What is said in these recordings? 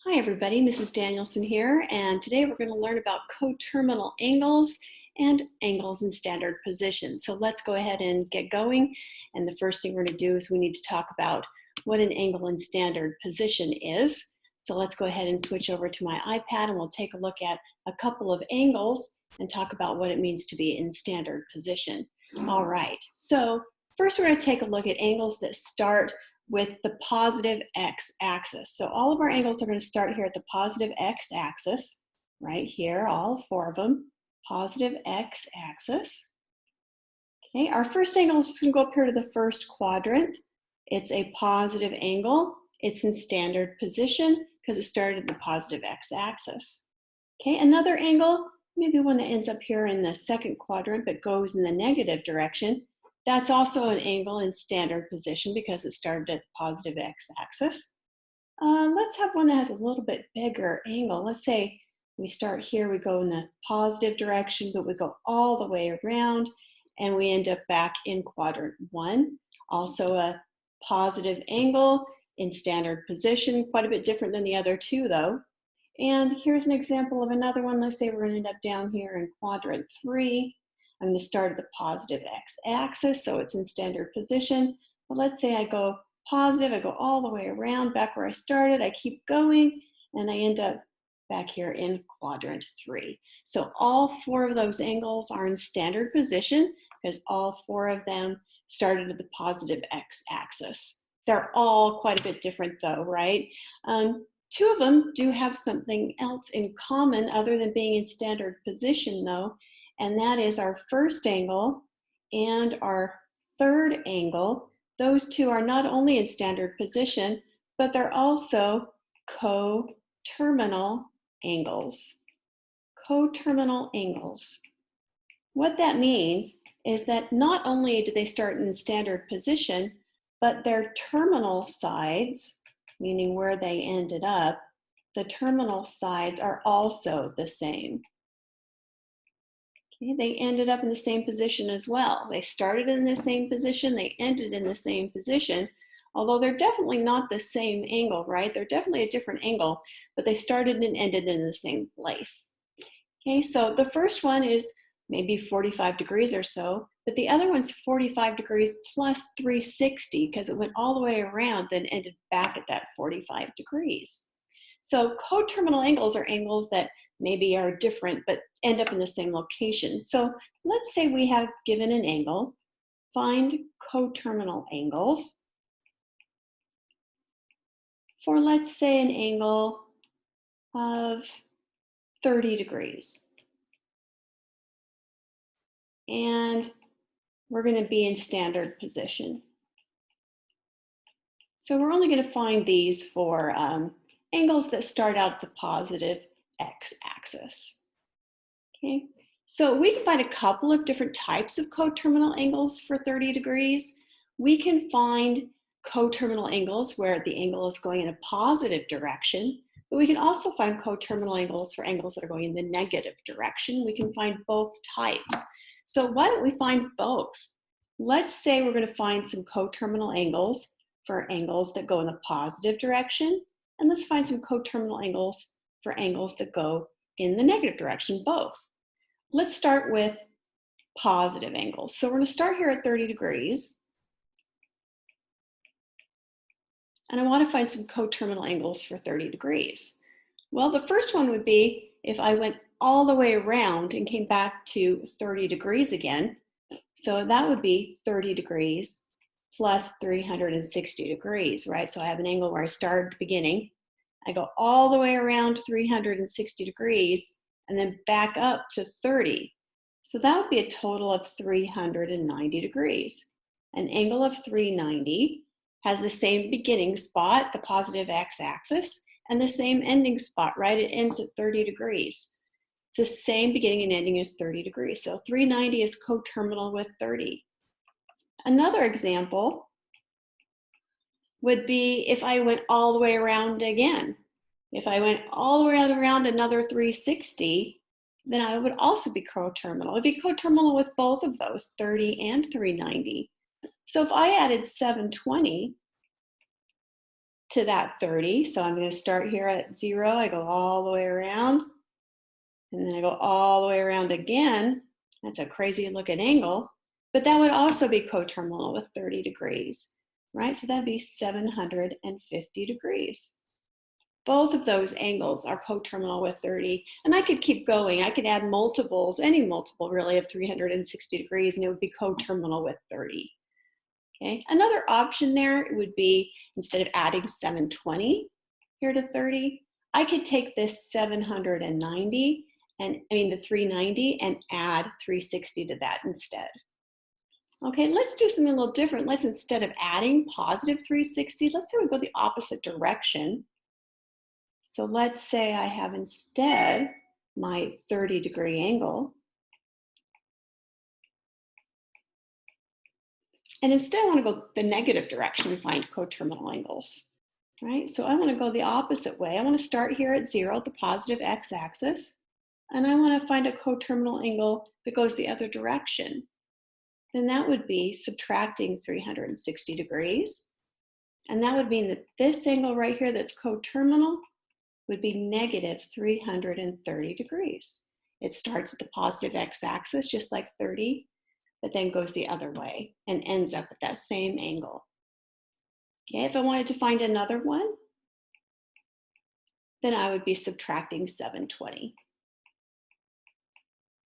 Hi everybody, Mrs. Danielson here, and today we're going to learn about coterminal angles and angles in standard position. So let's go ahead and get going, and the first thing we're going to do is we need to talk about what an angle in standard position is. So let's go ahead and switch over to my iPad and we'll take a look at a couple of angles and talk about what it means to be in standard position. All right, so first we're going to take a look at angles that start with the positive x-axis. So all of our angles are going to start here at the positive x-axis, right here, all four of them, positive x-axis. Okay, our first angle is just going to go up here to the first quadrant. It's a positive angle. It's in standard position because it started at the positive x-axis. Okay, another angle, maybe one that ends up here in the second quadrant but goes in the negative direction. That's also an angle in standard position because it started at the positive x-axis. Let's have one that has a little bit bigger angle. Let's say we start here, we go in the positive direction, but we go all the way around and we end up back in quadrant 1. Also a positive angle in standard position, quite a bit different than the other two though. And here's an example of another one. Let's say we're going to end up down here in quadrant 3. I'm going to start at the positive x-axis, so it's in standard position. But let's say I go positive, I go all the way around back where I started, I keep going, and I end up back here in quadrant 3. So all four of those angles are in standard position because all four of them started at the positive x-axis. They're all quite a bit different though, right? Two of them do have something else in common other than being in standard position though, and that is our first angle and our third angle. Those two are not only in standard position, but they're also coterminal angles. Coterminal angles. What that means is that not only do they start in standard position, but their terminal sides, meaning where they ended up, the terminal sides are also the same. Okay, they ended up in the same position as well. They started in the same position, they ended in the same position, although they're definitely not the same angle, right? They're definitely a different angle, but they started and ended in the same place. Okay, so the first one is maybe 45 degrees or so, but the other one's 45 degrees plus 360 because it went all the way around, then ended back at that 45 degrees. So coterminal angles are angles that maybe are different but end up in the same location. So let's say we have given an angle, find coterminal angles for, let's say, an angle of 30 degrees. And we're going to be in standard position. So we're only going to find these for angles that start out the positive x-axis. Okay, so we can find a couple of different types of coterminal angles for 30 degrees. We can find coterminal angles where the angle is going in a positive direction, but we can also find coterminal angles for angles that are going in the negative direction. We can find both types. So why don't we find both? Let's say we're going to find some coterminal angles for angles that go in the positive direction, and let's find some coterminal angles for angles that go in the negative direction, both. Let's start with positive angles. So we're going to start here at 30 degrees, and I want to find some coterminal angles for 30 degrees. Well, the first one would be if I went all the way around and came back to 30 degrees again. So that would be 30 degrees plus 360 degrees, right? So I have an angle where I start at the beginning. I go all the way around 360 degrees and then back up to 30. So that would be a total of 390 degrees. An angle of 390 has the same beginning spot, the positive x-axis, and the same ending spot, right? It ends at 30 degrees. It's the same beginning and ending as 30 degrees. So 390 is coterminal with 30. Another example would be if I went all the way around again. If I went all the way around another 360, then I would also be coterminal. It would be coterminal with both of those, 30 and 390. So if I added 720 to that 30. So I'm going to start here at 0. I go all the way around, and then I go all the way around again. That's a crazy looking angle, but that would also be coterminal with 30 degrees, right? So that'd be 750 degrees. Both of those angles are coterminal with 30. And I could keep going. I could add multiples, any multiple really, of 360 degrees, and it would be coterminal with 30. Okay. Another option there would be, instead of adding 720 here to 30, I could take this 790 and the 390 and add 360 to that instead. Okay, let's do something a little different. Let's, instead of adding positive 360, let's say we go the opposite direction. So let's say I have instead my 30-degree angle. And instead I want to go the negative direction and find coterminal angles, right? So I want to go the opposite way. I want to start here at 0, the positive x-axis, and I want to find a coterminal angle that goes the other direction. Then that would be subtracting 360 degrees. And that would mean that this angle right here that's coterminal would be negative 330 degrees. It starts at the positive x-axis, just like 30, but then goes the other way and ends up at that same angle. Okay, if I wanted to find another one, then I would be subtracting 720.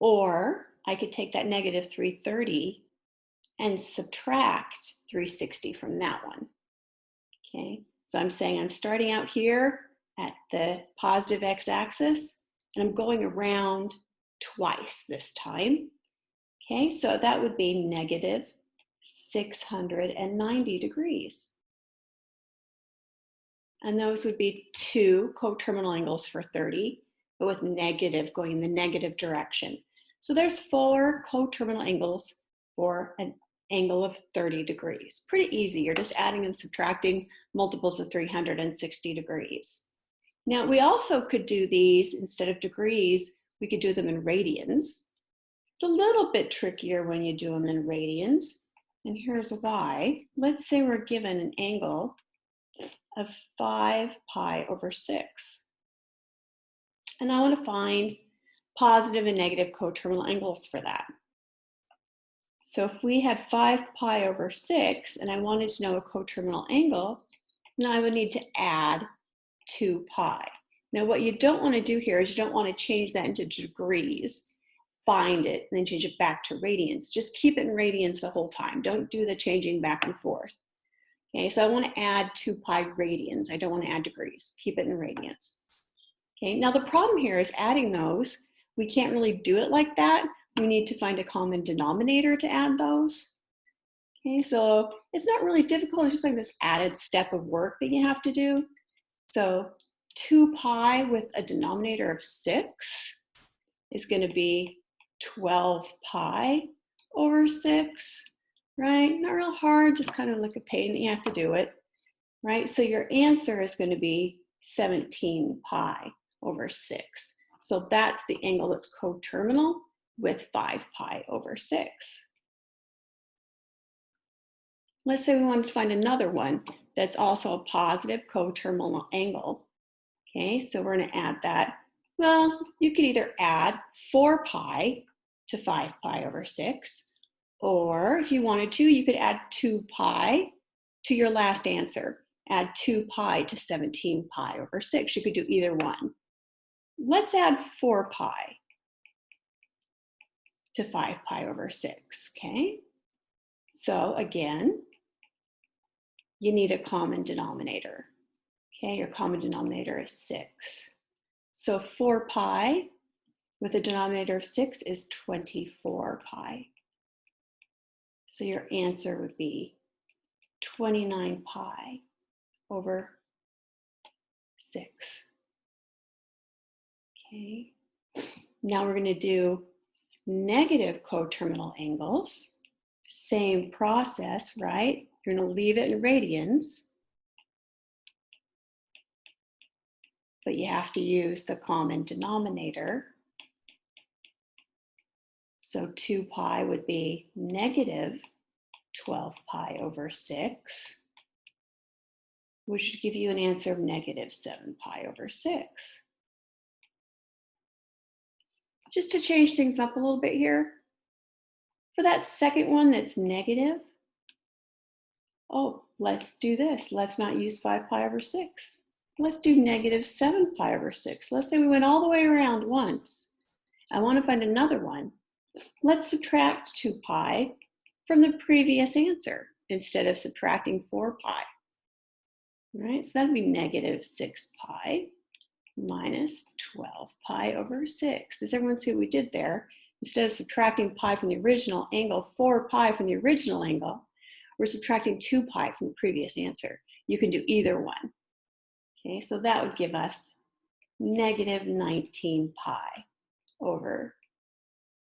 Or I could take that negative 330 and subtract 360 from that one. Okay, so I'm saying I'm starting out here at the positive x-axis, and I'm going around twice this time. Okay, so that would be negative 690 degrees. And those would be two coterminal angles for 30, but with negative, going in the negative direction. So there's 4 coterminal angles for an angle of 30 degrees. Pretty easy. You're just adding and subtracting multiples of 360 degrees. Now, we also could do these, instead of degrees, we could do them in radians. It's a little bit trickier when you do them in radians, and here's why. Let's say we're given an angle of 5 pi over 6. And I want to find positive and negative coterminal angles for that. So if we had 5 pi over 6, and I wanted to know a coterminal angle, then I would need to add 2 pi. Now what you don't want to do here is you don't want to change that into degrees, find it, and then change it back to radians. Just keep it in radians the whole time. Don't do the changing back and forth. Okay, so I want to add 2 pi radians. I don't want to add degrees. Keep it in radians. Okay, now the problem here is adding those. We can't really do it like that. We need to find a common denominator to add those. Okay, so it's not really difficult. It's just like this added step of work that you have to do. So 2 pi with a denominator of 6 is going to be 12 pi over 6. Right? Not real hard, just kind of like a pain that you have to do it, right? So your answer is going to be 17 pi over 6. So that's the angle that's coterminal with 5 pi over 6. Let's say we wanted to find another one that's also a positive coterminal angle. Okay, so we're going to add that. Well, you could either add 4 pi to 5 pi over 6, or if you wanted to, you could add 2 pi to your last answer. Add 2 pi to 17 pi over 6. You could do either one. Let's add 4 pi to 5 pi over 6, okay? So again, you need a common denominator. Okay, your common denominator is 6. So 4 pi with a denominator of 6 is 24 pi. So your answer would be 29 pi over 6. Okay, now we're going to do negative coterminal angles. Same process, right? You're going to leave it in radians, but you have to use the common denominator. So 2 pi would be negative 12 pi over 6. which should give you an answer of negative 7 pi over 6. Just to change things up a little bit here, for that second one that's negative, oh, let's do this. Let's not use 5 pi over 6. Let's do negative 7 pi over 6. Let's say we went all the way around once. I want to find another one. Let's subtract 2 pi from the previous answer instead of subtracting 4 pi. All right, so that'd be negative 6 pi minus 12 pi over 6. Does everyone see what we did there? Instead of subtracting pi from the original angle, 4 pi from the original angle, we're subtracting 2 pi from the previous answer. You can do either one. Okay, so that would give us negative 19 pi over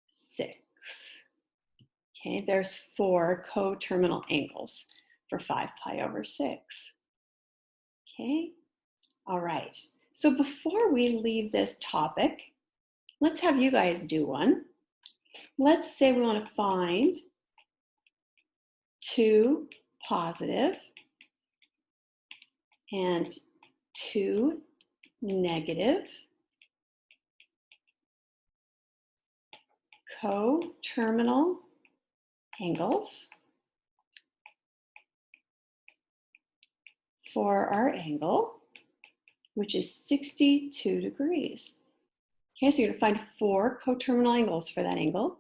6. Okay, there's 4 coterminal angles for 5 pi over 6. Okay, all right. So before we leave this topic, let's have you guys do one. Let's say we want to find 2 positive and 2 negative coterminal angles for our angle, which is 62 degrees. Okay, so you're gonna find 4 coterminal angles for that angle.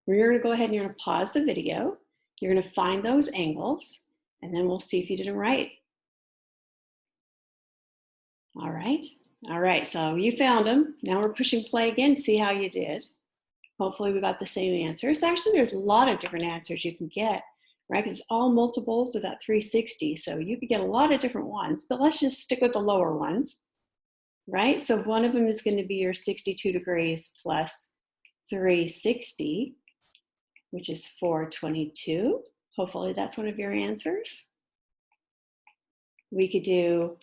You're gonna go ahead and you're gonna pause the video. You're gonna find those angles, and then we'll see if you did it right. All right, so you found them. Now we're pushing play again, see how you did. Hopefully we got the same answers. Actually, there's a lot of different answers you can get, right? Because it's all multiples of that 360, so you could get a lot of different ones, but let's just stick with the lower ones, right? So one of them is going to be your 62 degrees plus 360, which is 422. Hopefully that's one of your answers. We could do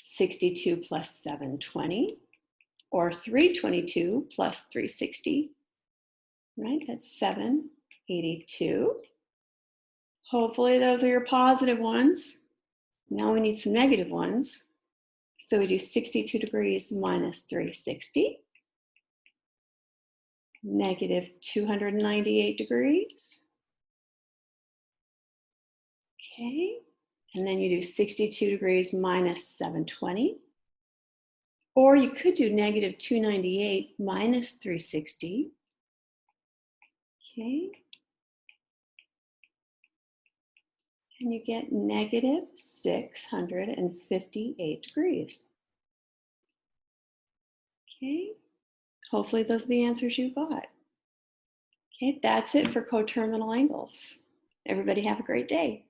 62 plus 720, or 322 plus 360, right? That's 782. Hopefully those are your positive ones. Now we need some negative ones. So we do 62 degrees minus 360, negative 298 degrees. Okay, and then you do 62 degrees minus 720. Or you could do negative 298 minus 360. Okay. And you get negative 658 degrees. Okay. Hopefully those are the answers you got. Okay, that's it for coterminal angles. Everybody have a great day.